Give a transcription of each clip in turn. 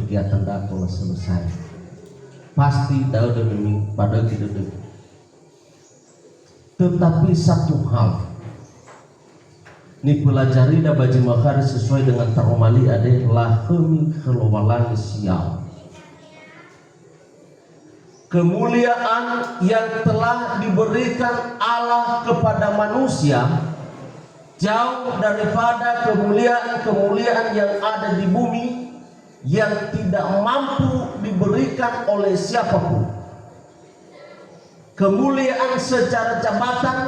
kegiatan dakwah selesai. Pasti dah demi pada kita demi. Tetapi satu hal ni pelajari dah baju makar sesuai dengan teromali adalah kami kelowalan sial. Kemuliaan yang telah diberikan Allah kepada manusia jauh daripada kemuliaan-kemuliaan yang ada di bumi yang tidak mampu diberikan oleh siapapun. Kemuliaan secara jabatan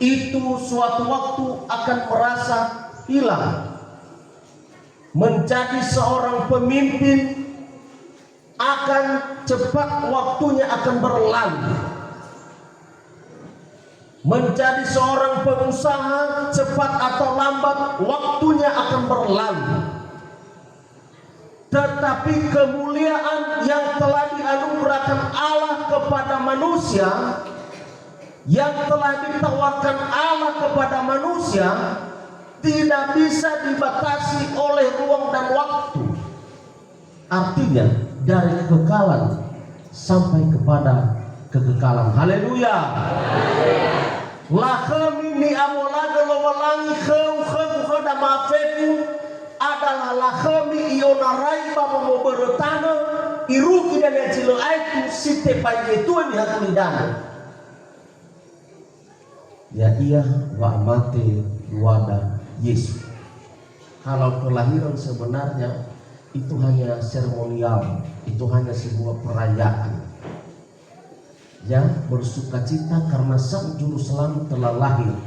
itu suatu waktu akan merasa hilang. Menjadi seorang pemimpin akan cepat waktunya akan berlalu. Menjadi seorang pengusaha cepat atau lambat waktunya akan berlalu. Tetapi kemuliaan yang telah dianugerahkan Allah kepada manusia, yang telah ditawarkan Allah kepada manusia, tidak bisa dibatasi oleh ruang dan waktu. Artinya dari kekekalan sampai kepada kekekalan. Haleluya. La kami ni amolaga lowalangi kheu da mafeku adalah la kami ionarai bapa mo bertana iruki dan cilo aitu site pai itu ni hakulidana. Ya iya wa mate wada Yesus. Kalau kelahiran sebenarnya itu hanya seremonial, itu hanya sebuah perayaan. Yang bersukacita karena sang juru selamat telah lahir,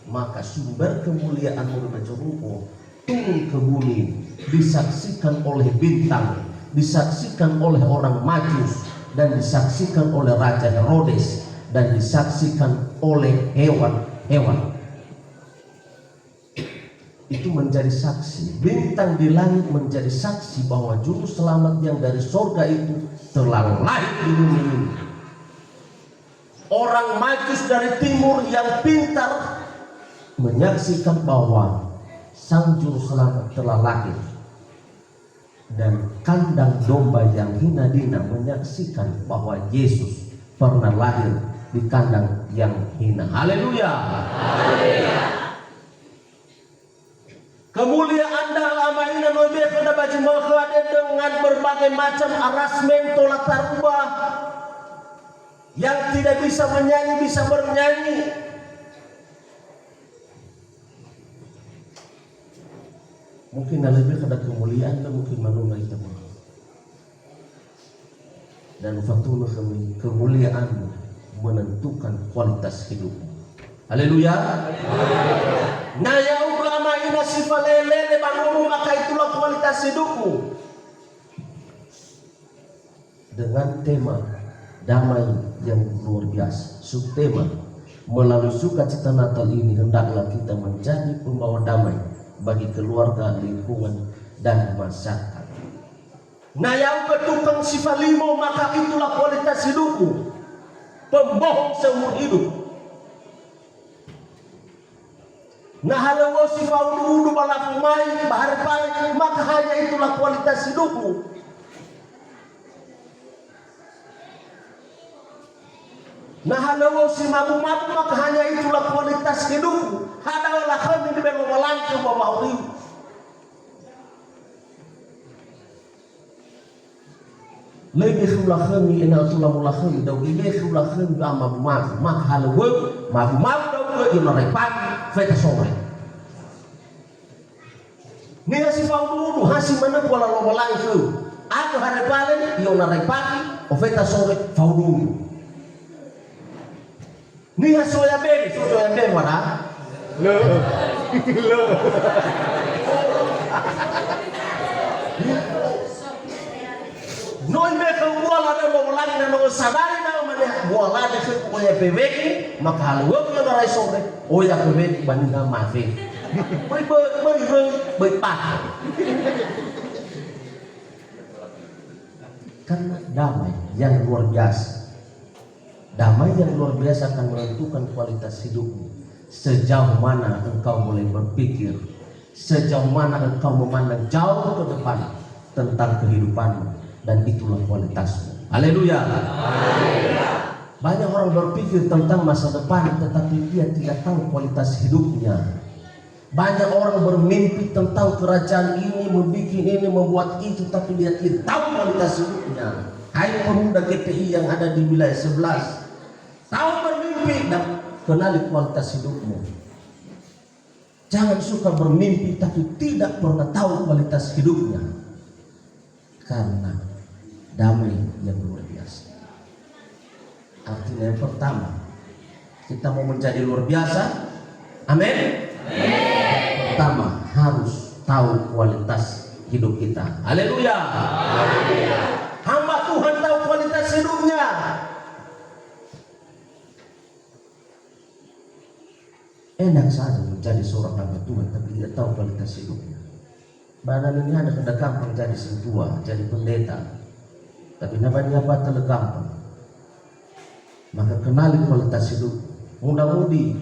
maka sumber kemuliaan Murid Jerupo turun ke bumi, disaksikan oleh bintang, disaksikan oleh orang Majus, dan disaksikan oleh Raja Herodes, dan disaksikan oleh hewan-hewan. Itu menjadi saksi. Bintang di langit menjadi saksi bahwa juru selamat yang dari surga itu telah lahir di bumi ini. Orang Majus dari timur yang pintar menyaksikan bahwa sang juru selamat telah lahir. Dan kandang domba yang hina dina menyaksikan bahwa Yesus pernah lahir di kandang yang hina. Haleluya. Haleluya. Kemuliaan dalam mainan nobe pada baju makhade dengan berbagai macam arasmen tolak tarubah. Yang tidak bisa menyanyi bisa bernyanyi. Mungkin lebih ada kemuliaan dan mungkin manuna itu. Dan fatuna kami kemuliaan menentukan kualitas hidup. Haleluya. Nah ya ulama ina sifalele bangun maka itulah kualitas hidupmu. Dengan tema damai yang luar biasa. Subtema melalui sukacita Natal ini hendaklah kita menjadi pembawa damai bagi keluarga, lingkungan, dan masyarakat. Nah yang ketukang sifat limo maka itulah kualitas hidupmu. Pembohong seumur hidup. Nah halawa sifat udu balafumai bahar paling maka hanya itulah kualitas hidupmu. Nah halawa si mabu-mabu maka hanya itulah kualitas hidupmu. Hadalah kami di bawah langkah bawah uriu. Lebih ulah kami ina tulah ulah kami dau lebih ulah kami ama mabu maka halawa mabu-mabu dau ina repati feta sore. Ni si faudu hasi mana pola lobo langkah. Aku hari paling ina repati o feta sore faudu. Ni soya bebe mana? Lo. Noi mereka wala ada mau lagi na mau sadari na mana wala ada ke oya bebe maka halu yo na rai sore oya bebe bandinga mafe. Bai pak. Karena damai yang luar biasa. Damai yang luar biasa akan menentukan kualitas hidupmu. Sejauh mana engkau boleh berpikir, sejauh mana engkau memandang jauh ke depan, tentang kehidupanmu, dan itulah kualitasmu. Haleluya. Banyak orang berpikir tentang masa depan, tetapi dia tidak tahu kualitas hidupnya. Banyak orang bermimpi tentang kerajaan ini, membuat itu, tapi dia tidak tahu kualitas hidupnya. Hai pemuda GPI yang ada di wilayah 11, tahu bermimpi dan kenali kualitas hidupmu. Jangan suka bermimpi tapi tidak pernah tahu kualitas hidupnya, karena damai yang luar biasa. Artinya yang pertama, kita mau menjadi luar biasa. Amin. Pertama, harus tahu kualitas hidup kita. Haleluya. Hamba Tuhan tahu kualitas hidupnya. Enak saja menjadi seorang hamba Tuhan tapi tidak tahu kualitas hidupnya. Badan ini ada pada gampang jadi sentua, jadi pendeta, tapi namanya apa gampang. Maka kenali kualitas hidup. Mudah-mudi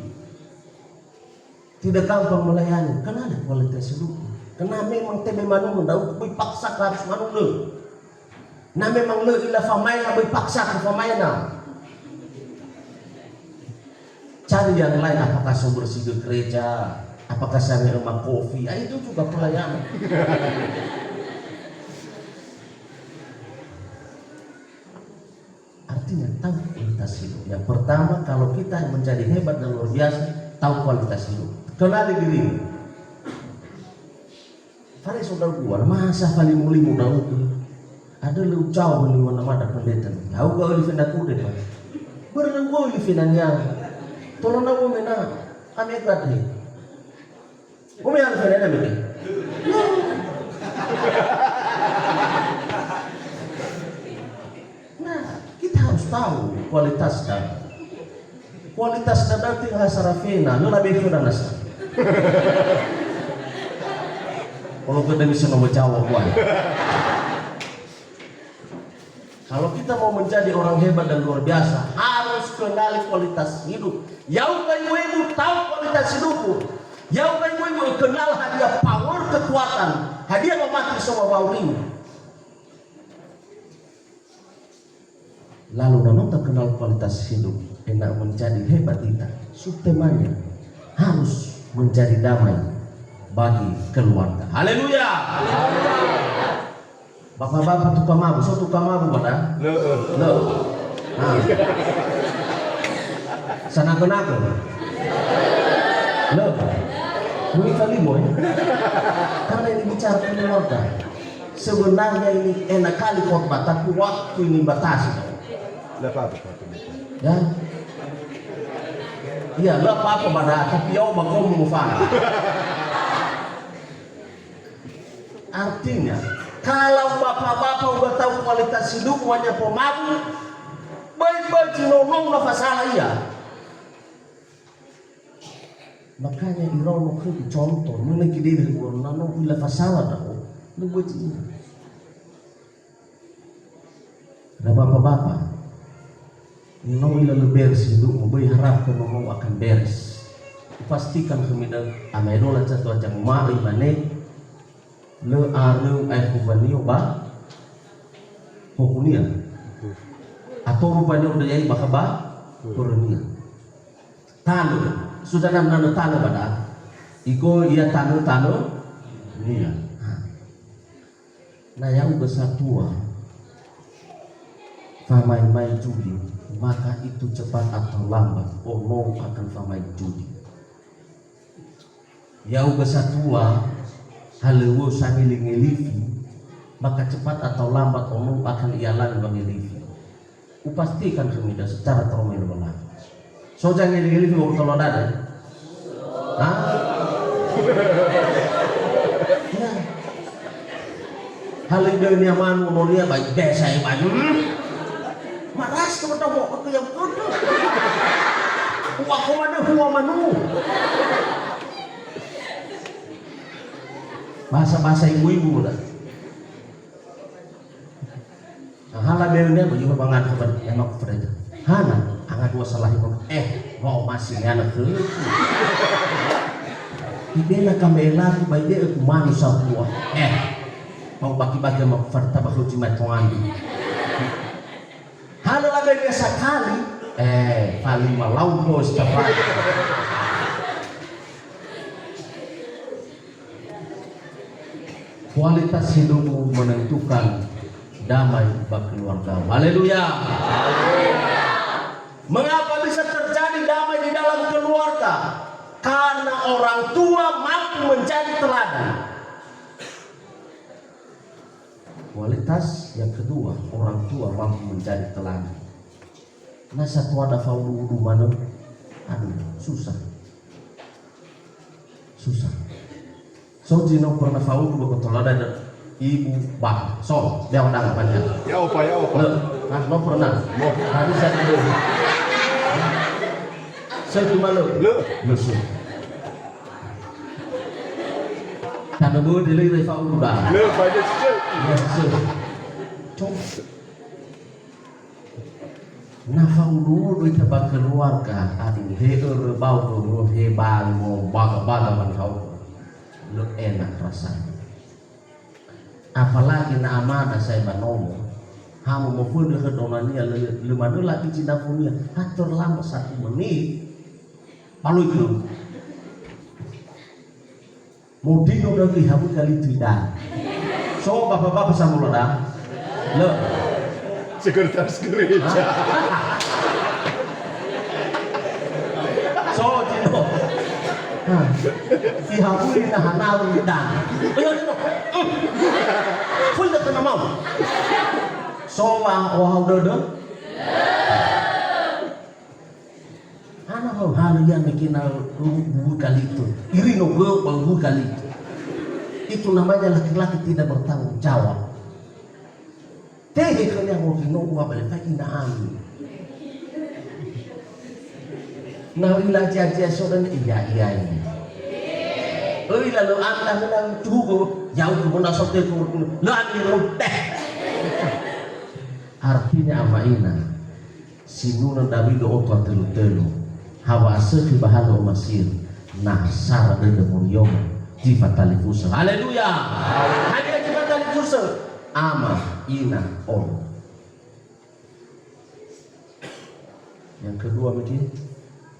tidak gampang melayani, kenali kualitas hidup. Karena memang tebe manu daud paksa harus manu le. Nah memang le ila famaina paksa ke famaina. Cari yang lain, apakah sumber bersih ke gereja, apakah saya rumah kopi, itu juga pelayanan. Artinya tahu kualitas hidup. Yang pertama, kalau kita menjadi hebat dan luar biasa, tahu kualitas hidup. Kenali diri. Fare saudara gua, masa paling mulia muda itu ada lu jauh di mana-mana pendeta. Tahu gak oleh fenda kude kan? Berenang gua oleh fendanya. Tolong aku mena, kami berarti. Umi harus fenda begini. Tahu kualitas dan tinggal sarafina lu lebih sudah nasa. Kalau kita bisa menjawab buat. Kalau kita mau menjadi orang hebat dan luar biasa, harus kenali kualitas hidup. Yau ibu tahu kualitas hidupmu. Yau ibu kenal hadiah power, kekuatan, hadiah memati semua baurimu. Lalu namun terkenal kualitas hidup, enak menjadi hebat kita. Subtemanya harus menjadi damai bagi keluarga. Haleluya. Bapak-bapak tukang mabuk, so tukang mabuk pada? Lo. Nah. Sana kenapa? Lo. Ini kali boy. Karena ini bicara keluarga. Sebenarnya ini enak kali khotbah, tapi waktu ini batasi. Ya, iya, lo apa pada tapi yo bagong mufana. Artinya, kalau bapak-bapak udah tahu kualitas hidup hanya pemabuk, baik-baik ngomong nggak masalah ya. Makanya irono ke contoh, memiliki diri orang nano bila masalah dah, lu buat ini. Ada bapak-bapak. Nong ila beres hidup mau harap ke ngomong akan beres. Pastikan kemudian amaidola jatuh ajang mari mane le anu ay kubanio ba hukunia atau rupanya udah jadi bakaba kurnia tanu sudah nana tanu pada iko ia tanu nia. Nah yang bersatuan famai judi, maka itu cepat atau lambat omong akan famai judi. Yau besatua halewu sambil ngelivi, maka cepat atau lambat omong akan ialan mengelivi. Upastikan kemudian secara teromel belah. So jangan ngelivi waktu lo ada. Hah? Ya. Hal ini manu nolia baik desa yang banyak. Maras kepada aku yang bodoh. Aku mana huwa manu. Bahasa ibu-ibu lah. Nah, hala beunnya baju bangan kepada yang aku percaya. Hana, angkat dua salah ibu. Mau masih anak ke. Ibena kami lagi baik dia aku manusia buah. mau bagi-bagi sama farta bakal cuma tuandu. Halo lagi dia sekali, paling malau bos cepat. Kualitas hidupmu menentukan damai bagi keluarga. Haleluya. Mengapa bisa terjadi damai di dalam keluarga? Karena orang tua mampu menjadi teladan. Kualitas yang kedua, orang tua mampu menjadi teladan. Nah satu ada faulu mana? Aduh, susah. So jino pernah faulu bukan teladan ibu bapak. So dia udah banyak. Ya opa. Nah, no pernah. Mau hari saya dulu. Saya cuma lo. Karena boleh dilihat faulu dah. Le pada sejak. Nah faulu itu bagi keluarga. Aduh, bau dulu, bang mau baga kau. Lu enak rasanya. Apalagi na amanah saya banomo. Hamu mau pun ke donania lemadu lagi cinta punya. Hatur lama 1 menit. Palu itu. Mau dino lagi hamu kali tidak. So bapak-bapak sama lo dah. Lo Sekretaris gereja. So dino. Si hamu ini nahanau dan. Full dah kena mau. So wah udah. Anak kau hal yang bikin buku kali itu. Iri nogo buku kali itu. Itu namanya laki-laki tidak bertanggung jawab. Teh kalau yang mau nogo apa lagi nak ambil. Nawilah jajah saudara iya ini. Lalu anda menang cukup jauh ke mana sampai ke lagi teh. Artinya apa ini? Sinuna David otot telu hawa sekhi bahalo masir nah sara de muriom jifa talifusa. Haleluya. Hanya jifa talifusa ama ina on. Yang kedua begini,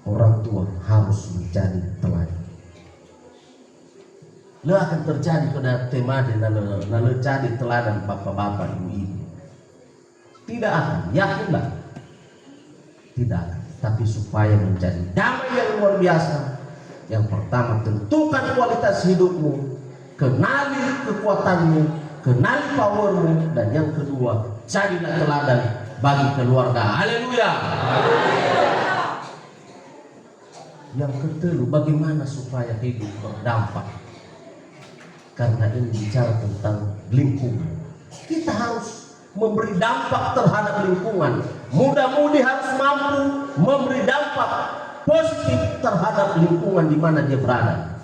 orang tua harus menjadi teladan. Lo akan terjadi pada tema di lalu jadi teladan bapak-bapak ibu-ibu. Tidak akan, yakinlah. Tidak akan, tapi supaya menjadi damai yang luar biasa. Yang pertama, tentukan kualitas hidupmu, kenali kekuatanmu, kenali powermu, dan yang kedua, jadilah teladan bagi keluarga. Haleluya. Yang ketiga, bagaimana supaya hidup berdampak? Karena ini bicara tentang lingkungan. Kita harus memberi dampak terhadap lingkungan. Muda-mudi harus mampu memberi dampak positif terhadap lingkungan di mana dia berada.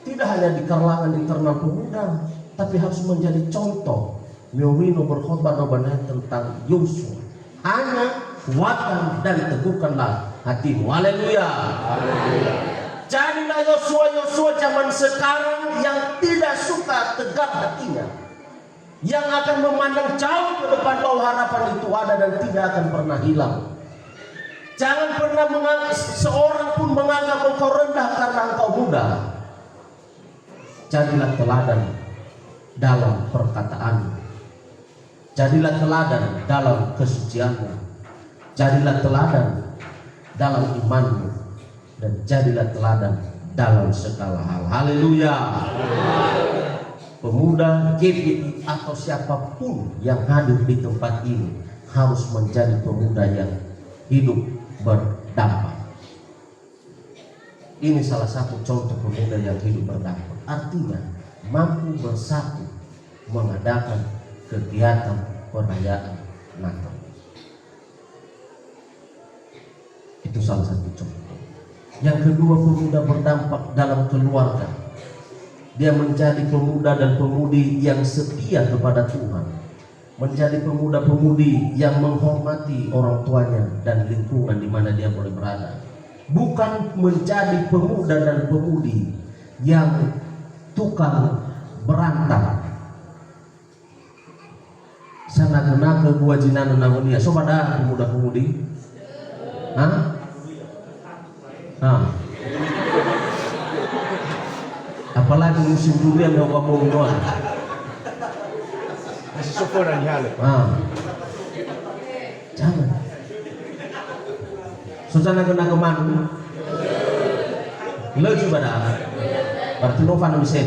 Tidak hanya di kalangan internal pemuda, tapi harus menjadi contoh. Miowino berkhotbah tentang Yosua. Hanya kuatkan dan teguhkanlah hatimu. Haleluya. Jadilah Yosua zaman sekarang yang tidak suka tegap hatinya, yang akan memandang jauh ke depan bahwa harapan itu ada dan tidak akan pernah hilang. Jangan pernah seorang pun menganggap engkau rendah karena engkau muda. Jadilah teladan dalam perkataanmu. Jadilah teladan dalam kesucianmu. Jadilah teladan dalam imanmu. Dan jadilah teladan dalam segala hal. Haleluya. Pemuda, GPI atau siapapun yang hadir di tempat ini harus menjadi pemuda yang hidup berdampak. Ini salah satu contoh pemuda yang hidup berdampak. Artinya mampu bersatu mengadakan kegiatan perayaan Natal. Itu salah satu contoh. Yang kedua, pemuda berdampak dalam keluarga. Dia menjadi pemuda dan pemudi yang setia kepada Tuhan. Menjadi pemuda-pemudi yang menghormati orang tuanya dan lingkungan di mana dia boleh berada. Bukan menjadi pemuda dan pemudi yang tukang berantam, Sana kena ke buah jinan namunia. So pada pemuda-pemudi. Hah? Apalagi musim durian yang kamu doang. Masih sopor ang halo. Jangan. Susana kena kemana? Leju pada. Berarti Nova bisa.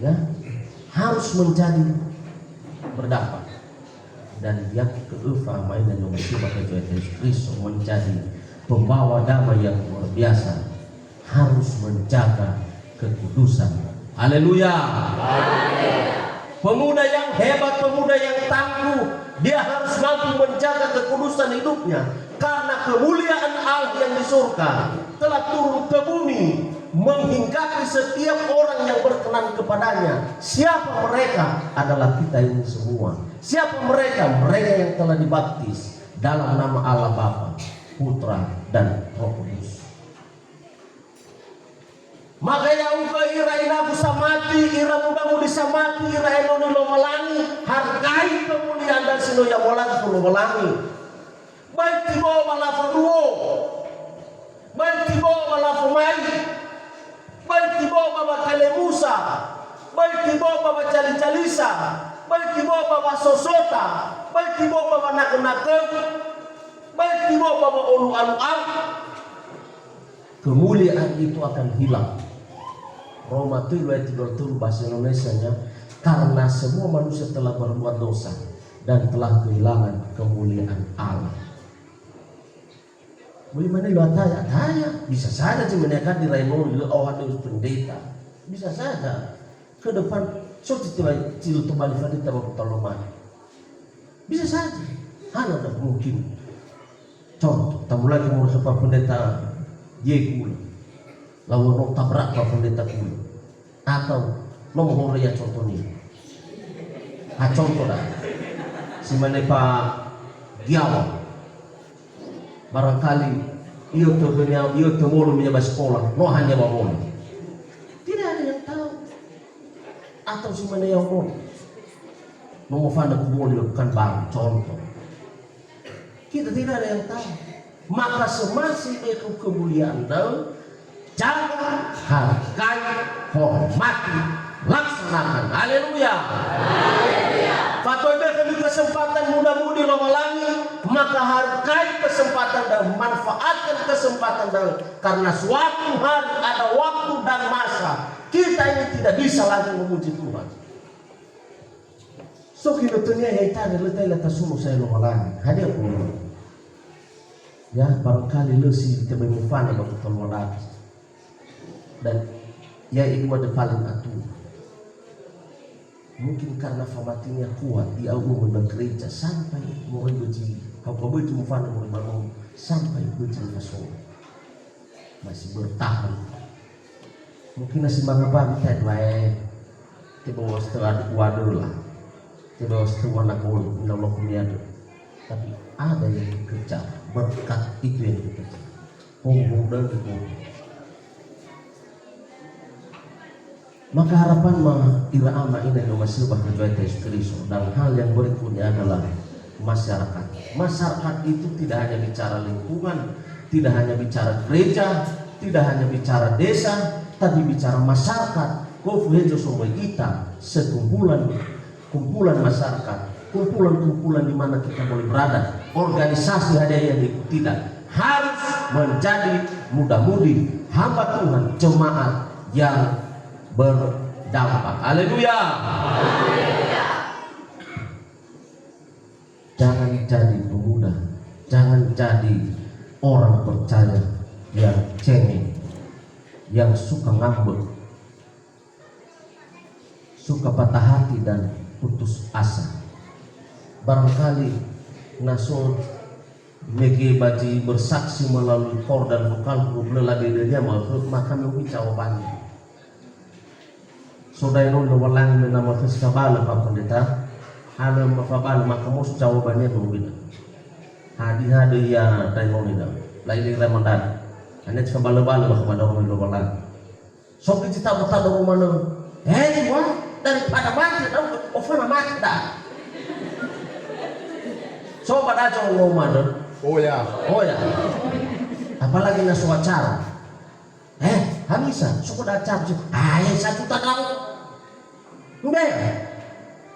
Ya, harus menjadi berdampak. Dan yang keempat mainan yang bersifat Yesus Kristus menjadi pembawa damai yang luar biasa, harus menjaga kekudusan. Haleluya. Pemuda yang hebat, pemuda yang tangguh, dia harus mampu menjaga kekudusan hidupnya, karena kemuliaan Allah yang di surga telah turun ke bumi menghinggapi setiap orang yang berkenan kepadanya. Siapa mereka? Adalah kita ini semua. Siapa mereka? Mereka yang telah dibaptis dalam nama Allah Bapa, Putra, dan Roh Kudus. Makanya uka ira inaku samati, ira mudamu disamati, ira enoni lo melangi, hargai kemuliaan dan sino yang molat lo melangi. Baik tibo malafo duo, baik tibo malafo mai, baik tibo baba kelemusa, baik tibo baba cali-calisa, baik tibo baba sosota, baik tibo baba nak-nakep, baik tibo baba olu-alu-al. Kemuliaan itu akan hilang. Roma 3:32 bahasa Indonesianya, karena semua manusia telah berbuat dosa dan telah kehilangan kemuliaan Allah. Bagaimana lu tanya? Bisa saja menekan di Raymond di Ohio pendeta. Bisa saja ke depan so cil kembali pendeta bertolongan. Bisa saja. Hanya ada mungkin. Contoh, tamu lagi mau sebab pendeta Yekul. Lalu mau tabrak ke pendeta Kul. Atau nomor ya contohnya. Contoh dah. Si mana Pak Giawa. Barangkali ia termulu menjabat sekolah, no hanya bangun. Tidak ada yang tahu. Atau si mana yang mau fana kumuli bukan bang contoh. Kita tidak ada yang tahu. Maka semasi itu kemuliaan daun, jangan hargai, hormati, laksanakan. Haleluya. Fatwa demi kesempatan muda-mudi lomalangi, maka hargai kesempatan dan manfaatkan kesempatan dan karena suatu hari ada waktu dan masa kita ini tidak bisa lagi memuji Tuhan. So kinutnya haitan letai letas sunu saya lomalangi hadir pun. Ya barangkali lesi kita bermufana bagi tolong dan ya itu ada paling atuh. Mungkin karena famatinya kuat di awal bergereja sampai mulai berjili. Kau begitu mufana mulai bangun sampai berjili masuk masih bertahan. Mungkin nasi mangga kita baik. Tiba setelah waduh lah. Tiba setelah nak boleh Allah kumiado. Tapi ada yang dikejar berkat itu yang dikejar. Dan maka harapan ira ama ini masih berkejuan Yesus Kristus. Dan hal yang berikutnya adalah masyarakat. Masyarakat itu tidak hanya bicara lingkungan, tidak hanya bicara gereja, tidak hanya bicara desa, tapi bicara masyarakat. Kofuhejo semua kita kumpulan masyarakat, kumpulan di mana kita boleh berada. Organisasi ada yang tidak harus menjadi muda-mudi hamba Tuhan, jemaat yang berdampak. Haleluya. Jangan jadi pemuda, jangan jadi orang percaya yang cengeng, yang suka ngambek, suka patah hati dan putus asa. Barangkali nasol mege baji bersaksi melalui kor dan vokal kublela dirinya maka mungkin jawabannya. Saudara yang walang nama fiskabala Pak Pendeta, hal mafabal maka mus jawabannya berbeda. Hadi ya tayo nila, lain Ramadan. Hanya sekabala-bala kepada orang walang. Sok kita bertanda rumah nang. Wah, daripada mati, ofana mati dah. So pada aja ngomong dong. Oh ya. Oh ya. Apalagi na acara. Hamisa, suko da acara. Ay, 1 juta daw. Hindi.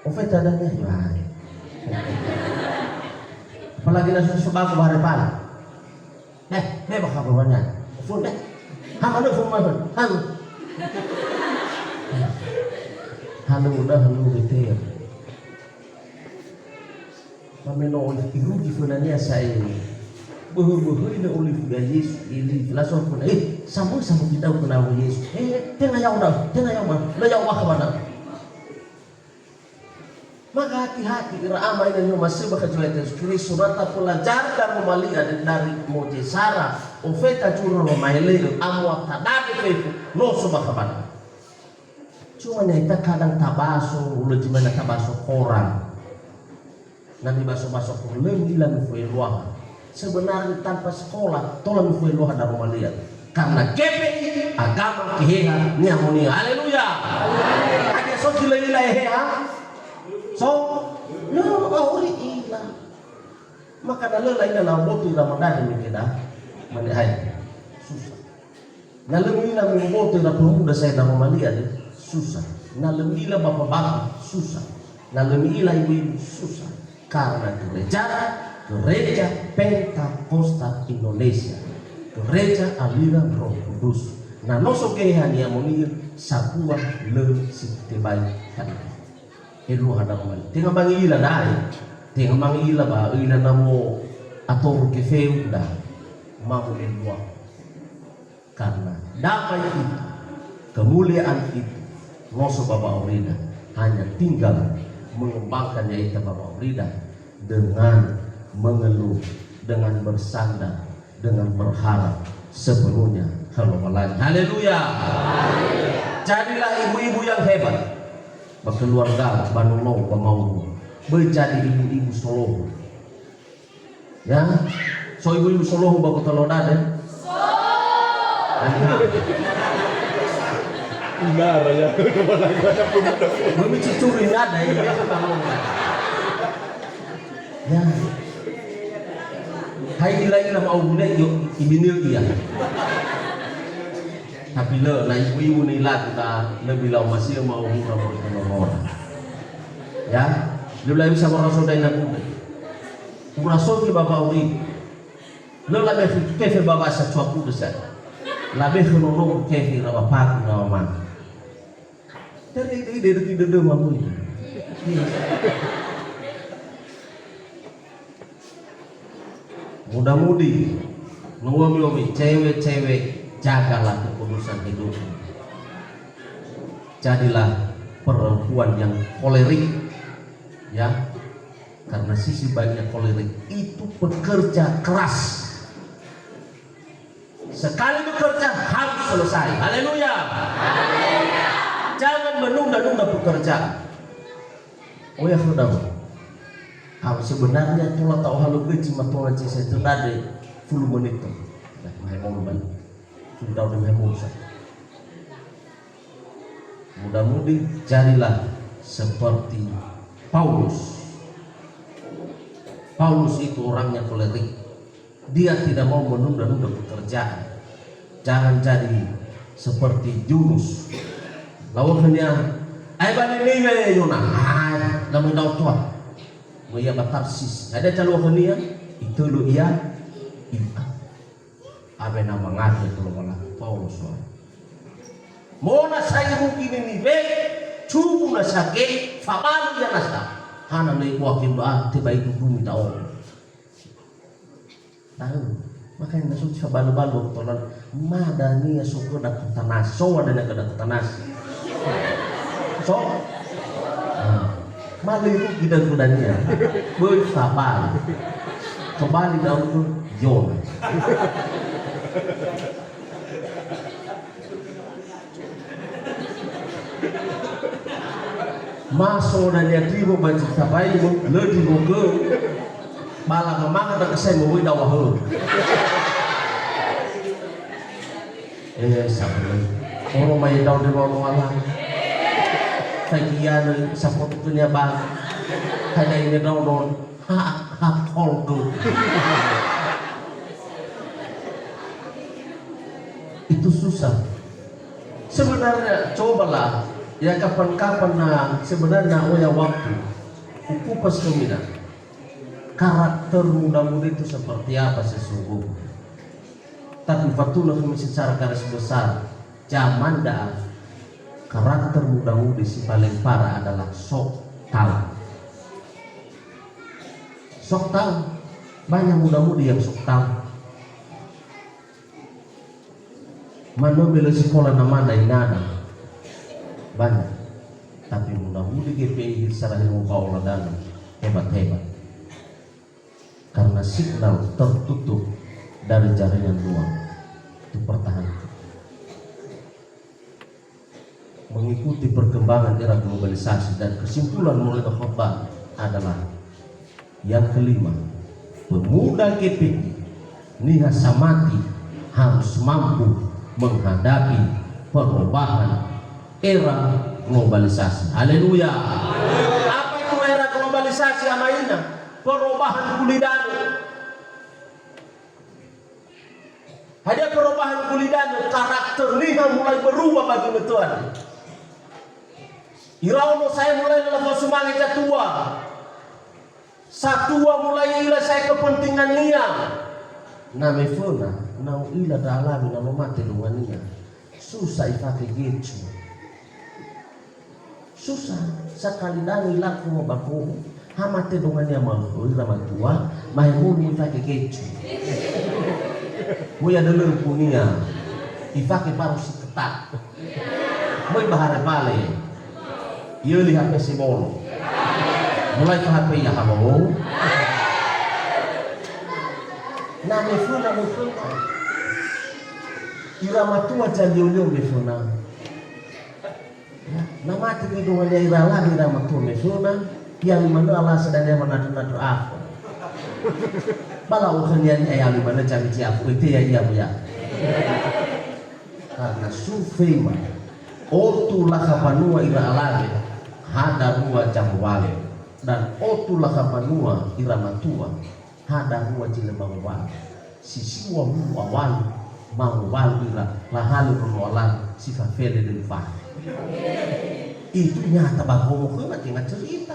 Ofeta na niya. Ay. Apalagi na subago harapan. May baka ba niya? Phone. Halo phone. Halo gitu. Pameno irugi fulania saya buh ini olive ya Yesus ini langsung pun sama kita kenal Yesus tengah yang lo yang wah mana maka hati-hati ramai dan masih berkecuali Yesus surat pelajar dan memalia dari mojisara ofeta juru memaile amwa tadade fefu no subakaban cuma nyata kadang tabaso ulah gimana tabaso koran nanti masuk-masuk lembilan fueluah sebenarnya tanpa sekolah tolong fueluah dari rumah lihat karena KPI agama keheha niamunia haleluya ada so gila-gila heha so no ori ila maka dah lain na botu Ramadan ni kita manihai susah na lemila botu na pemuda saya dari rumah lihat susah na lemila bapak-bapak susah na lemila ibu susah karena gereja Pentakosta Indonesia, gereja aliran Roh Kudus. Nah, nosokehan yang menir sakuah le sitebay kan. Elu hadapan. Tinggal mangila dai. Tinggal mangila ba ina namo atau kefeu dah. Mau eluah. Karena damai itu, kemuliaan itu, noso baba orina hanya tinggal mengembangkannya itu Bapak Rida dengan mengeluh, dengan bersandar, dengan berharap sepenuhnya kalau lain. Haleluya. Jadilah ibu-ibu yang hebat, berkeluarga, banulong, pemau, menjadi ibu-ibu Solo. Ya, so ibu-ibu Solo baku telodade. Benar ya. Belum curi nada ya. Ya. Hai gila mau guna yuk ibinil dia. Tapi le na ibu ni lah kita lebih lau masih mau orang. Ya, lebih bisa orang saudara nak. Kurasol ki bapa uri. Le lebih kefe bapa sesuatu besar. Lebih kenolong kefe rawa pak rawa man. Dari tidak mampu. Muda-mudi, ngomi-ngomi, cewek-cewek, jagalah kekudusan hidup. Jadilah perempuan yang kolerik, ya, karena sisi baiknya kolerik itu bekerja keras. Sekali bekerja harus selesai. Haleluya. Jangan menunda-nunda pekerjaan. Oh ya saudara, kalau sebenarnya tulah tahu halu gaji matola cisa itu tadi 10 menit tu, dah mau balik, sudah mau mudah-mudi jadilah seperti Paulus. Paulus itu orangnya kolerik, dia tidak mau menunda-nunda pekerjaan. Jangan jadi seperti Yunus. Lawannya, balik ni Yona, namun dah tua, ia batarsis. Ada calon dia, itu lu ia, apa nama ngarep kalau malah Paulus. Mona saya mungkin ini cuma sakit, famal dia nasta. Hana lagi wakil doa, tiba itu bumi tahu. Tahu, makanya nasut sa balu-balu tolan, madani suku dak tanas, so ada nak dak tanas. So, malu itu kita kudanya, bersabal, kembali daun itu Yon. Masuk dan yang tiba baca sampai lebih moga, malah memang ada kesan mau dah wahul. Sabar. Orang may daw di rono wala. Kagiyan sa foto ko niya ba? Kaya ini daw doon. All good. Itu susah. Sebenarnya cobalah ya kapan-kapan na sebenarnya punya waktu kupas kemina karakter muda-mudi itu seperti apa sesungguhnya. Tapi fatullah kami secara garis besar zaman dah karakter muda-mudi si paling parah adalah sok tahu. Sok tahu, banyak muda-mudi yang sok tahu. Mana bela sekolah nama ada banyak, tapi muda-mudi GPI secara ilmu kaulah dan hebat-hebat karena signal tertutup dari jaringan luar itu pertahankan. Mengikuti perkembangan era globalisasi dan kesimpulan mulai khotbah adalah yang kelima, pemuda GPI Niha Samati harus mampu menghadapi perubahan era globalisasi. Haleluya. Apa itu era globalisasi amaina? Perubahan kulidanu. Ada perubahan kulidanu, karakter Niha mulai berubah bagi Tuhan. Irauno saya mulai lepas semangat tua. Satua mulai ila saya kepentingan Niha. Namefuna na ila dalami na mamate lumania susah ifake gechu susah sakali dani laku mabaku hamate lumania malu ila matua maimuni ifake gechu muya delur punia ifake paru si ketak muy bahare bale yeli hape si bolo mulai ke hape ya habo na mefuna irama tua jadi ulio mefuna na mati ni dengan dia irala irama tua mefuna yang mana Allah sedang dia menadu-nadu aku bala ukan yang ayam mana cari aku itu ya iya karena sufema otulah kapanua ira alave hada rua jamwale dan otulah kapanua irama tua hada huwa jile mawawali sisi wa mawawali mawawali la hali mawawali sifa fele del fa itu nyata bagomo ko tinggal cerita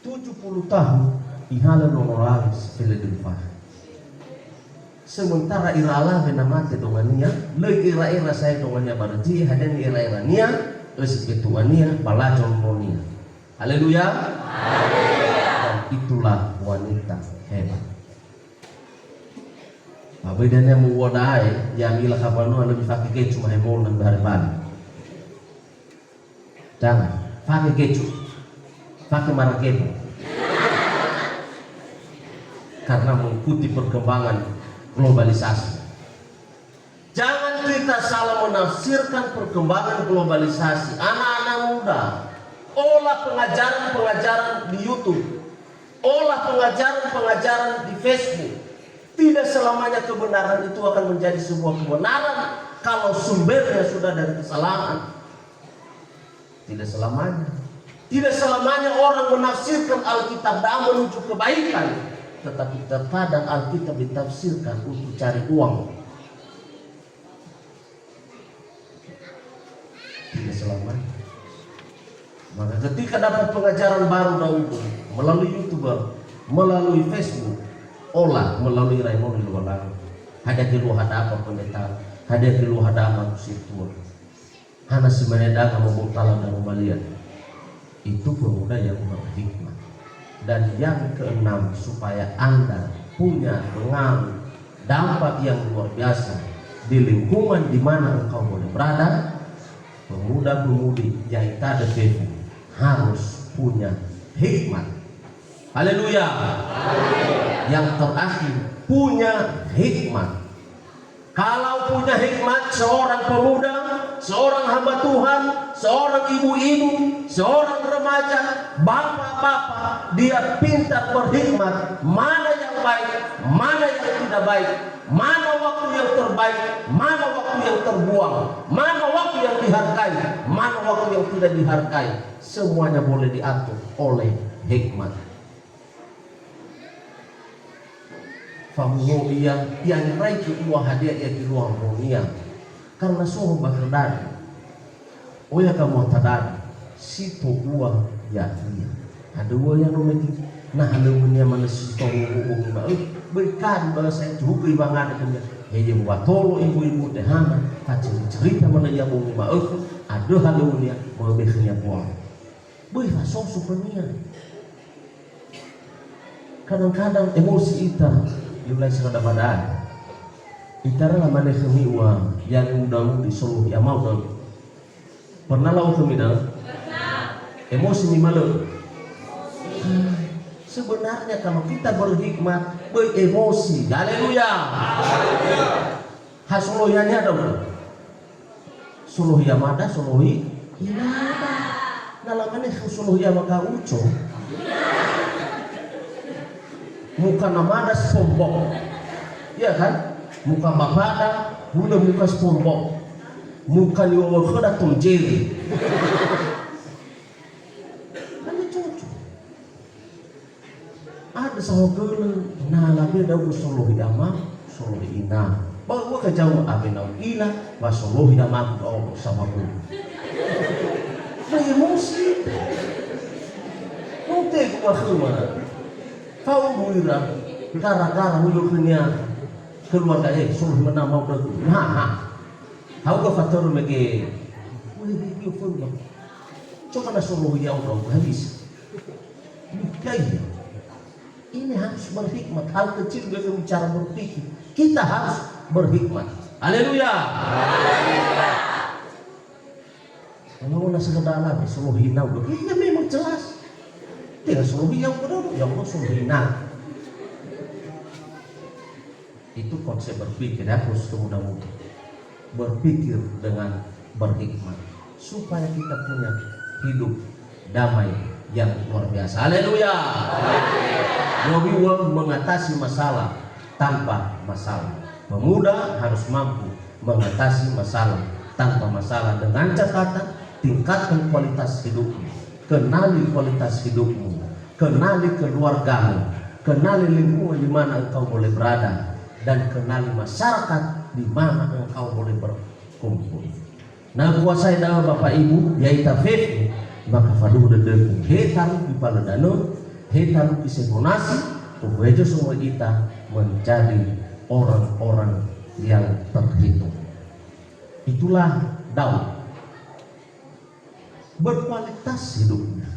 70 tahun ihala mawawali fele del fa sementara irala benamate dongania le ira saya dongania barji hadan ira nia resiketuania balajon monia. Haleluya. Itulah wanita hebat. Bedanya muwadai yang ilah kapanu lebih pakai kecu mahemol dan bahari-bahari. Jangan pakai kecu, pakai marakepo. Karena mengikuti perkembangan globalisasi. Jangan kita salah menafsirkan perkembangan globalisasi. Anak-anak muda, olah pengajaran-pengajaran di YouTube. Olah pengajaran-pengajaran di Facebook. Tidak selamanya kebenaran itu akan menjadi sebuah kebenaran kalau sumbernya sudah dari kesalahan. Tidak selamanya. Tidak selamanya orang menafsirkan Alkitab dan menuju kebaikan, tetapi terkadang Alkitab ditafsirkan untuk cari uang. Tidak selamanya. Maka ketika dapat pengajaran baru Daud melalui YouTuber, melalui Facebook, olah melalui Raymond di luar lalu. Ada kilu hada apa pendeta, ada kilu hada apa kusituan. Hana sebenarnya kamu mengtalan dan melihat. Itu pemuda yang berhikmah. Dan yang keenam, supaya Anda punya pengaruh dampak yang luar biasa di lingkungan di mana engkau boleh berada, pemuda-pemudi yang tak ada harus punya hikmat. Haleluya. Yang terakhir, punya hikmat. Kalau punya hikmat, seorang pemuda, seorang hamba Tuhan, seorang ibu-ibu, seorang remaja, bapak-bapak, dia pintar berhikmat mana yang baik, mana yang tidak baik, mana waktu yang terbaik, terbaik, mana waktu yang terbuang, mana waktu yang dihargai, mana waktu yang tidak dihargai. Semuanya boleh diatur oleh hikmat. Famuho yang rai ke uang hadiah ia di ruang dunia karena suhu bakerdari. Oh ya kamu tadar situ uang ya dia. Ada uang yang nomor nah ada dunia mana situ uang berkan bahasa itu ibangan kenya. Yang watolo ibu-ibu dehana cerita mana ya bumi maaf ada hal dunia berbeknya buang. Beri fasong supaya kadang-kadang emosi kita mulai sekadar badan. Itara lah mana kami uang yang undang di Solo ya mau dong. Pernah lau kami dah? Emosi ni malu. Sebenarnya kalau kita berhikmat, beremosi, haleluya. Hasolohiannya dong. Solohi amada, solohi inada. Nalamane solohi amaka uco. Muka namada sombong, ya kan? Muka bapada, udah muka sombong, muka liwawal kada tunjeli. Kan cocok. Ada sahogel, nah labi dah solohi ama, solohi ina. Bawa ke jauh abenau ina, solohi ama kau sama pun. Emosi, nanti gua kemana? Kau mulira gara-gara mulurnya keluarga suruh menambah berlaku. Kau ke faktor lagi. Coba nak suruh dia orang habis. Kaya ini harus berhikmat. Hal kecil bagaimana cara berpikir. Kita harus berhikmat. Haleluya. Kalau nak sekedar lagi suruh hina udah. Ini memang jelas. Tidak suruh yang benar, yang Allah suruh hina. Itu konsep berpikir, harus mudah-mudah berpikir dengan berhikmat supaya kita punya hidup damai yang luar biasa. Haleluya. Nabi mengatasi masalah tanpa masalah. Pemuda harus mampu mengatasi masalah tanpa masalah dengan catatan tingkatkan kualitas hidupmu. Kenali kualitas hidupmu, kenali keluargamu, kenali lingkungan di mana engkau boleh berada, dan kenali masyarakat di mana engkau boleh berkumpul. Nah kuasai dalam Bapak Ibu, yaitu faith, maka faduh dedeku, hetaru di paledano, hetaru di sekonasi, ubejo semua kita menjadi orang-orang yang terhitung. Itulah Daud. Berkualitas hidupnya,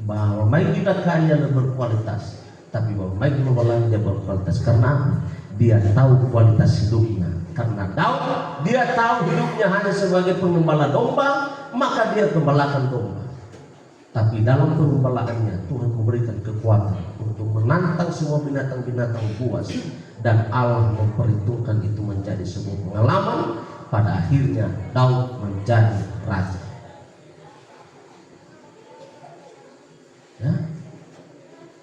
bahwa main tidak kaya berkualitas, tapi bahwa main global dia berkualitas karena dia tahu kualitas hidupnya. Karena Daud dia tahu hidupnya hanya sebagai pengembala domba, maka dia gembalakan domba. Tapi dalam pengembalaannya Tuhan memberikan kekuatan untuk menantang semua binatang-binatang buas, dan Allah memperhitungkan itu menjadi sebuah pengalaman. Pada akhirnya Daud menjadi raja. Ya.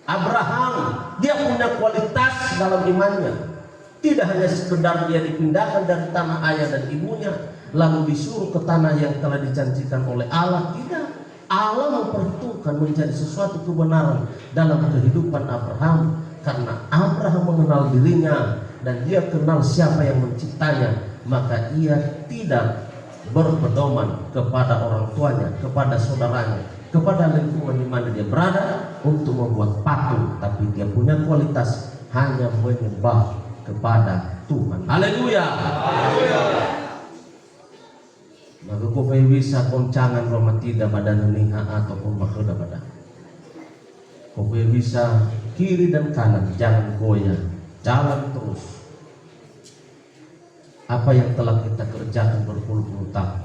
Abraham dia punya kualitas dalam imannya. Tidak hanya sekedar dia dipindahkan dari tanah ayah dan ibunya lalu disuruh ke tanah yang telah dijanjikan oleh Allah. Tidak. Allah memperhitungkan menjadi sesuatu kebenaran dalam kehidupan Abraham, karena Abraham mengenal dirinya dan dia kenal siapa yang menciptanya. Maka ia tidak berpedoman kepada orang tuanya, kepada saudaranya, kepada lingkungan di mana dia berada untuk membuat patung, tapi dia punya kualitas hanya menyembah kepada Tuhan. Haleluya. Maka kau bisa koncangan rumah tidak badan niha ataupun makhluk badan. Kau bisa kiri dan kanan, jangan goyah, jalan terus. Apa yang telah kita kerjakan berpuluh-puluh tahun,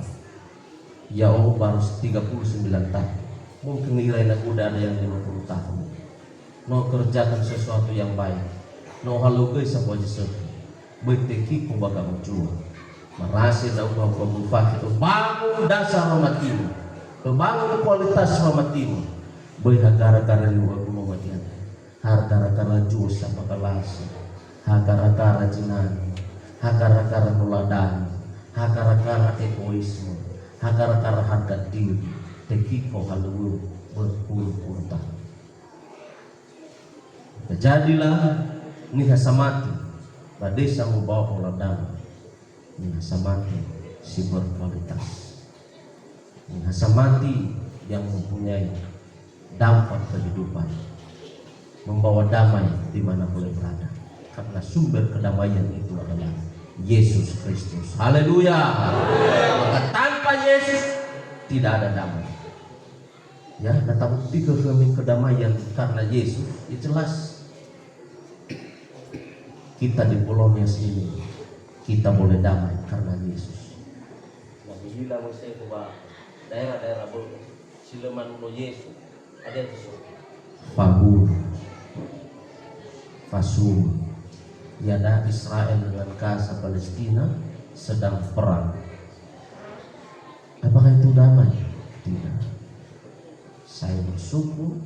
ya Allah baru 39 tahun. Mungkin nilainya udah ada yang 50 tahun. No kerjakan sesuatu yang baik. No halugai sebuah sesuatu. Beteki ku baga menjual. Merasa dah ubah mufak itu bangun dasar romatimu. Bangun kualitas romatimu. Gara-gara luar rumah dia. Gara-gara jus apa kelas. Gara-gara jinan. hakara-kara nuladani, hakara-kara egoisme, hakara-kara harga diri, tekiko haluwu berpuluh-puluh tahun. Jadilah nihasamati badesa membawa uladani, nihasamati si berkualitas, nihasamati yang mempunyai dampak kehidupan, membawa damai di mana boleh berada, karena sumber kedamaian itu adalah Yesus Kristus. Haleluya. Maka tanpa Yesus tidak ada damai. Ya, kata bukti kedamaian karena Yesus. Itu jelas. Kita di Polonius ini kita boleh damai karena Yesus. Nabi bilang saya bahwa daerah-daerah boleh sileman no Yesus ada itu. Fabur, Fasum, yada Israel dengan Gaza Palestina sedang perang. Apakah itu damai? Tidak. Saya bersyukur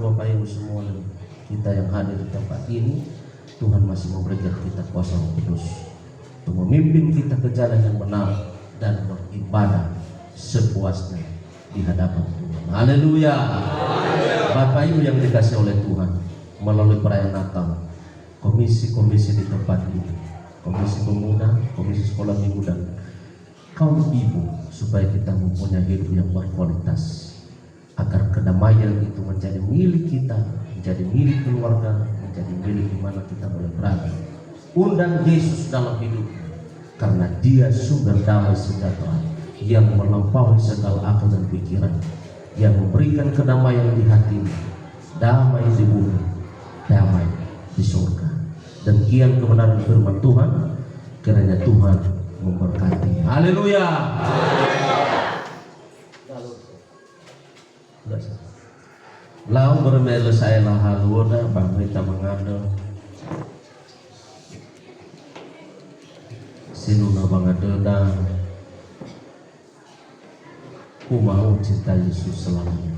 Bapak Ibu semua kita yang hadir di tempat ini, Tuhan masih memberikan kita kuasa Roh Kudus untuk memimpin kita ke jalan yang benar dan beribadah sepuasnya di hadapan Tuhan. Haleluya. Bapak Ibu yang dikasihi oleh Tuhan, melalui perayaan Natal, komisi-komisi di tempat ini, komisi pemuda, komisi sekolah minggu dan kaum ibu, supaya kita mempunyai hidup yang berkualitas, agar kedamaian itu menjadi milik kita, menjadi milik keluarga, menjadi milik di mana kita boleh berada. Undang Yesus dalam hidup, karena Dia sumber damai sejahtera yang melampaui segala akal dan pikiran, yang memberikan kedamaian di hati, damai di bumi, damai di surga. Demikian kebenaran firman Tuhan, kiranya Tuhan memberkati. Haleluya. Lau bermelu saya lah haluoda bang kita mengado sinuna bangadona ku mau cinta Yesus selamanya.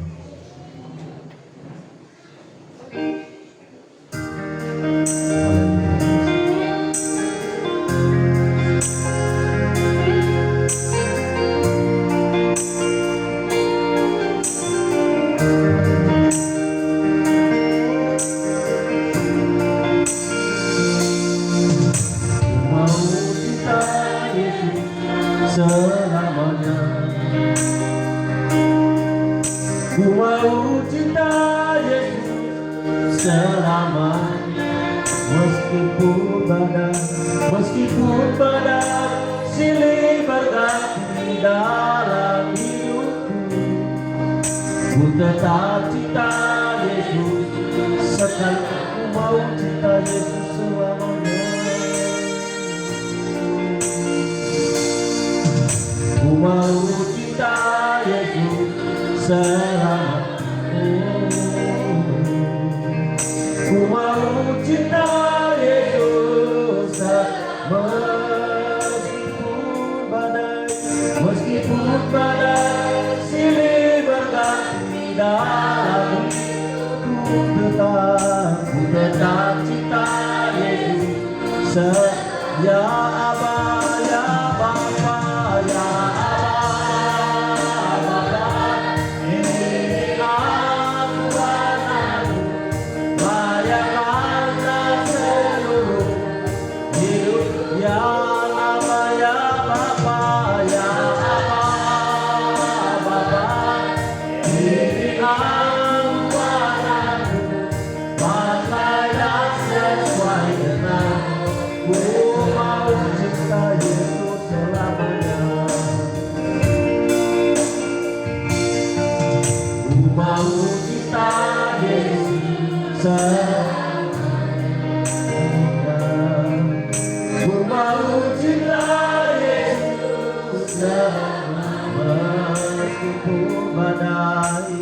Selamanya ku mau cinta Yesus selamanya, meskipun badai silih berganti dalam hidupku, ku tetap cinta Yesus sekali. Ku mau cinta Yesus selamanya. Ku mau cinta Yesus selamanya. Ku mau cinta Yesus meskipun badai silih berganti dalam hidupku, ku tetap cinta Yesus. Ya Aba, ya Bapa, ya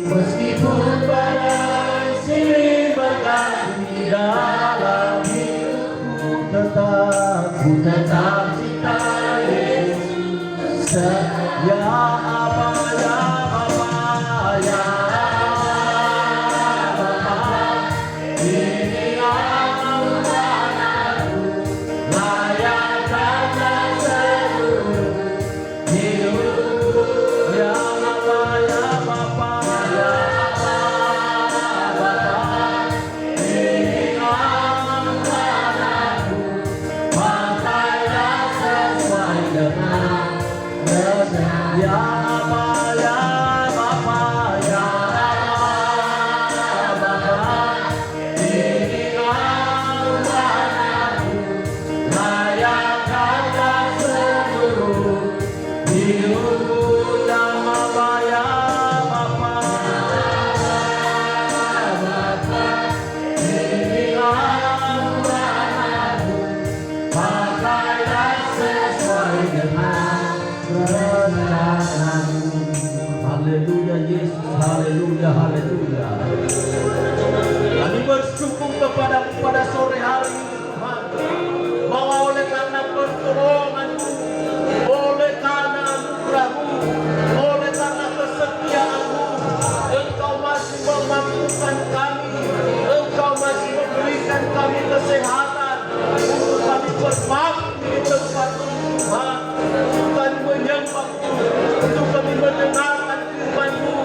meskipun badai silih berganti dalam hidupku, ku tetap cinta Yesus. Ya Aba, ya Bapa, ya Bapa, ini anakku layak Ya Bapa, ya Bapa, ya Bapa, inilah rumahku, layakkanlah seluruh hidupku. Ya Bapa, ya Bapa, inilah rumahku, pakailah sesuai dengan kehendak-Mu. Haleluya Yesus, haleluya, haleluya. Kami bersyukur kepadamu pada sore hari ini Tuhan, bahwa oleh karena pertolongan-Mu, oleh karena anugerah-Mu, oleh karena kesetiaan-Mu, Engkau masih memampukan kami, Engkau masih memberikan kami kesehatan untuk kami berbakti di tempat ini Tuhan, untuk kami menyembah-Mu, untuk kami mendengarkan firman-Mu,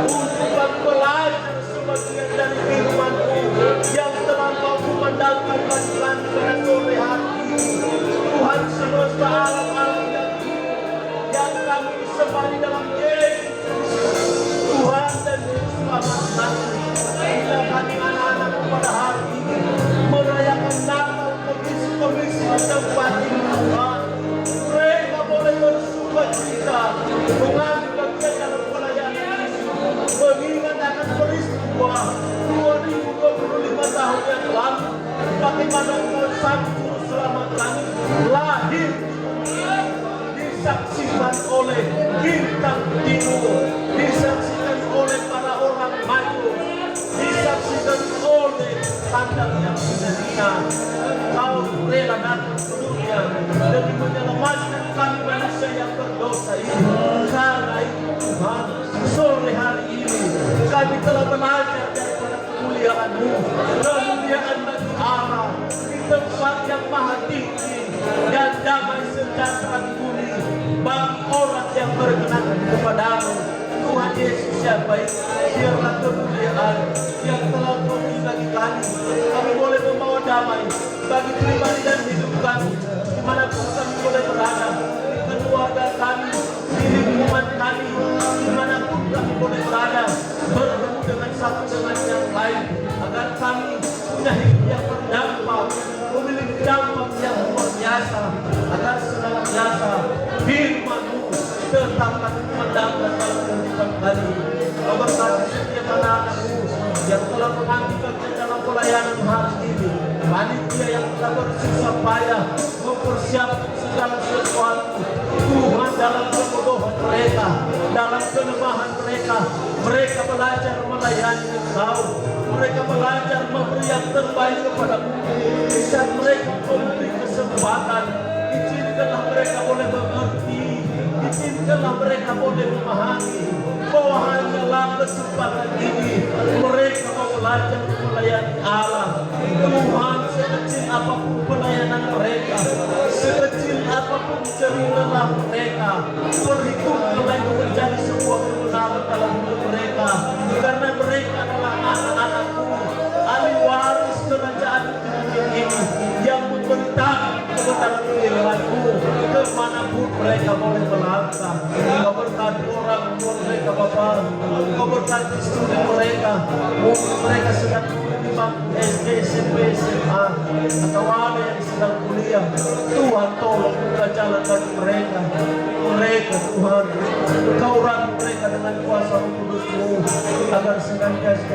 untuk kami belajar sebagian dari firman-Mu yang telah Kau kumandangkan bagi kami pada sore hari ini. Tuhan semesta alam yang kami disembah di dalam Yesus Tuhan dan Juru Selamat kami. Bila kami anak-anak pada hari ini merayakan Natal komisi-komisi di tempat ini Tuhan, mereka boleh bersukacita mengambil bagian dalam pelayanan ini, mengingat akan peristiwa 2025 tahun yang lalu, bagaimana Engkau Sang Juru Selamat kami lahir disaksikan oleh bintang timur, disaksikan oleh para orang maju, disaksikan oleh tanda yang menderita. Kau rela datang ke dunia demi menyelamatkan kami manusia yang berdosa ini. Karena itu Tuhan, sore hari ini kami telah belajar daripada kemuliaan-Mu, kemuliaan bagi Allah di tempat yang maha tinggi dan damai sejahtera di bumi bagi orang yang berkenan kepadamu. Tuhan Yesus yang baik, biarlah kemuliaan yang telah Kau beri bagi kami. Kami boleh membawa damai bagi pribadi dan hidup kami, dimanapun kami boleh berada, di keluarga kami, di lingkungan kami, dimanapun kami boleh berada, bertemu dengan satu dengan yang lain, agar kami punya hidup yang berdampak, memiliki dampak yang luar biasa, agar senantiasa firman-Mu tetap kami mendampak dalam kehidupan kami. Kau berkati setiap anak-anak-Mu yang telah mengambil bagian dalam pelayanan hari ini, panitia yang telah bersusah payah mempersiapkan segala sesuatu. Tuhan, dalam kebodohan mereka, dalam kelemahan mereka, mereka belajar melayani Engkau, mereka belajar memberi yang terbaik kepadamu. Di saat mereka memberi kesempatan, izinkanlah mereka boleh mengerti, izinkanlah mereka boleh memahami bahwa hanyalah kesempatan ini mereka mau belajar melayani Allah. Tuhan, sekecil apapun pelayanan mereka, sekecil apapun cerita mereka, perhitungkanlah itu menjadi sebuah kebenaran dalam hidup mereka, karena mereka adalah anak-anak-Mu, ahli waris kerajaan ini yang membentang kebenaran firman-Mu kemanapun mereka boleh melangkah. Kau berkati orang tua mereka Bapa, Kau berkati studi mereka, mungkin mereka sedang di bangku SD, SMP, SMA, atau ada yang sedang kuliah. Tuhan, tolong buka jalan bagi mereka. Mereka Tuhan, Kau rapi mereka dengan kuasa Roh Kudus-Mu, agar senantiasa